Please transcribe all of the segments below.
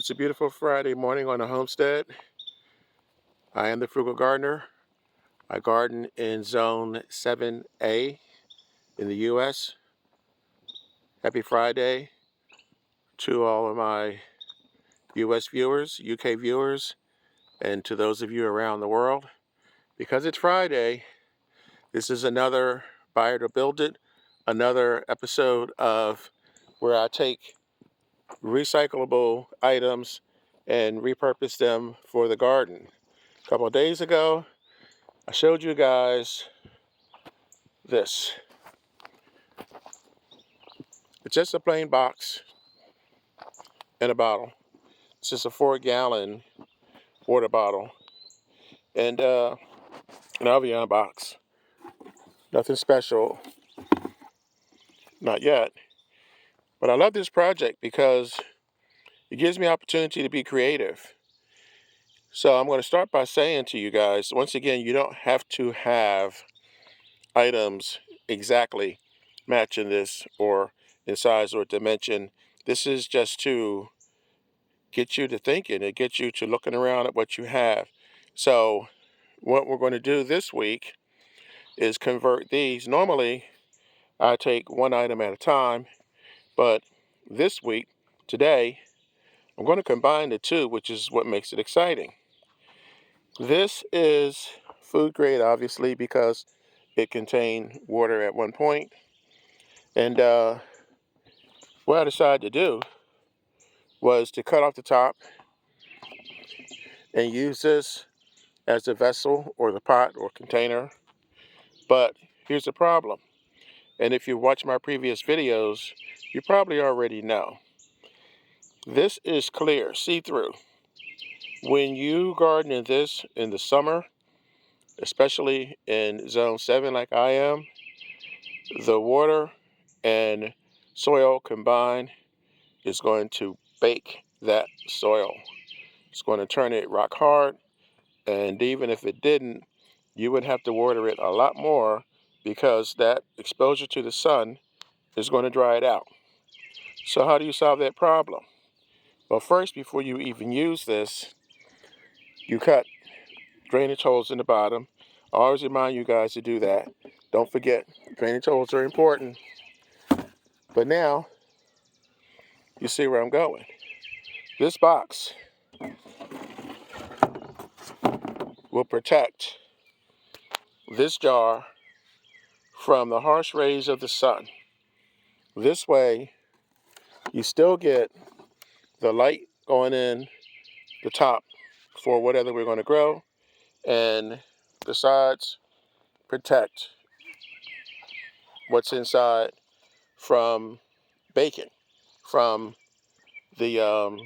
It's a beautiful Friday morning on the homestead. I am the Frugal Gardener. I garden in Zone 7A in the U.S. Happy Friday to all of my U.S. viewers, UK viewers, and to those of you around the world. Because it's Friday, this is another Buy It or Build It, another episode of where I take recyclable items and repurpose them for the garden. A couple of days ago, I showed you guys this. It's just a plain box and a bottle. It's just a 4-gallon water bottle and an Evian box. Nothing special, not yet. But I love this project because it gives me opportunity to be creative. So I'm going to start by saying to you guys, once again, you don't have to have items exactly matching this or in size or dimension. This is just to get you to thinking. It gets you to looking around at what you have. So what we're going to do this week is convert these. Normally, I take one item at a time, but this week, today, I'm going to combine the two, which is what makes it exciting. This is food grade, obviously, because it contained water at one point. And what I decided to do was to cut off the top and use this as the vessel or the pot or container. But here's the problem. And if you watch my previous videos, you probably already know. This is clear, see-through. When you garden in this in the summer, especially in zone 7 like I am, the water and soil combined is going to bake that soil. It's going to turn it rock hard, and even if it didn't, you would have to water it a lot more because that exposure to the sun is going to dry it out. So how do you solve that problem? Well, first, before you even use this, you cut drainage holes in the bottom. I always remind you guys to do that. Don't forget, drainage holes are important. But now, you see where I'm going. This box will protect this jar from the harsh rays of the sun. This way, you still get the light going in the top for whatever we're going to grow, and the sides protect what's inside from baking, from the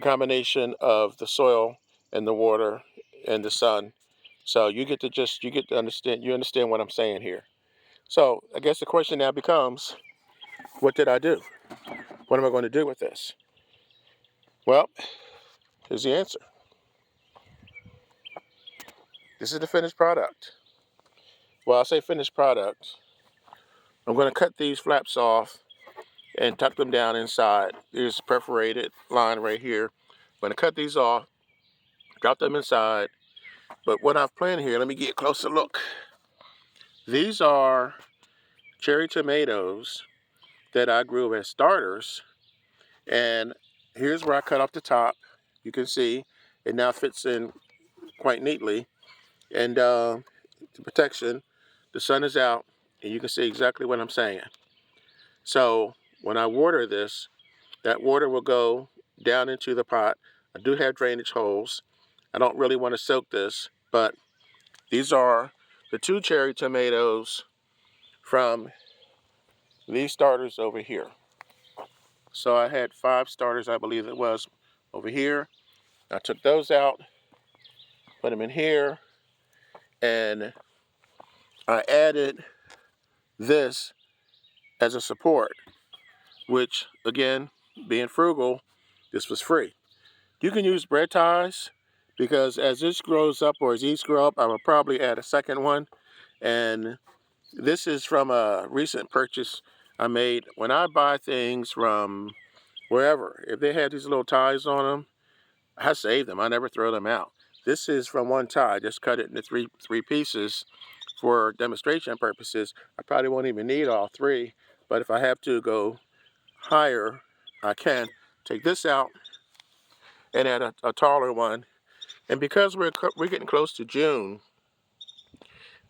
combination of the soil and the water and the sun. So you get to understand what I'm saying here. So I guess the question now becomes, what did I do? What am I going to do with this? Well, here's the answer. This is the finished product. Well, I say finished product. I'm going to cut these flaps off and tuck them down inside. Here's a perforated line right here. I'm going to cut these off, drop them inside. But what I've planned here, let me get a closer look. These are cherry tomatoes that I grew as starters. And here's where I cut off the top. You can see it now fits in quite neatly. And the protection, the sun is out, and you can see exactly what I'm saying. So when I water this, that water will go down into the pot. I do have drainage holes. I don't really want to soak this, but these are the 2 cherry tomatoes from these starters over here. So I had 5 starters, I believe it was, over here. I took those out, put them in here, and I added this as a support, which, again, being frugal, this was free. You can use bread ties, because as this grows up, or as these grow up, I will probably add a second one. And this is from a recent purchase I made. When I buy things from wherever. If they had these little ties on them, I save them. I never throw them out. This is from one tie. Just cut it into three pieces for demonstration purposes. I probably won't even need all three, but if I have to go higher, I can take this out and add a taller one. And because we're getting close to June,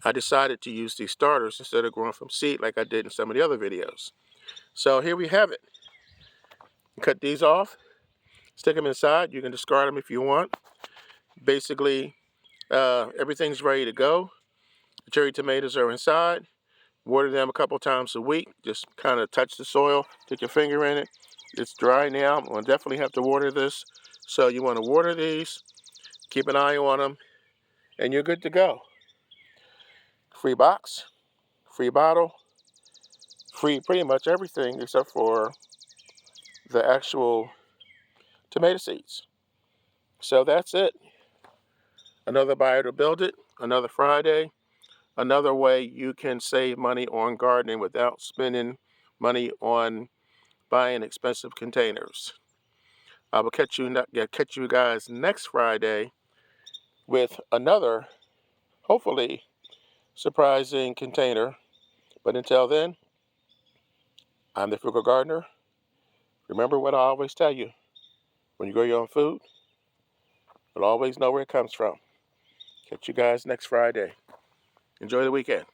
I decided to use these starters instead of growing from seed like I did in some of the other videos. So here we have it. Cut these off, stick them inside. You can discard them if you want. Basically, everything's ready to go. The cherry tomatoes are inside. Water them a couple times a week. Just kind of touch the soil, stick your finger in it. It's dry now. I'm going to definitely have to water this. So you want to water these, keep an eye on them, and you're good to go. Free box, free bottle, free pretty much everything except for the actual tomato seeds. So that's it. Another buyer to build it, another Friday, another way you can save money on gardening without spending money on buying expensive containers. I will catch you guys next Friday with another, hopefully, surprising container. But until then, I'm the Frugal Gardener. Remember what I always tell you. When you grow your own food, you'll always know where it comes from. Catch you guys next Friday. Enjoy the weekend.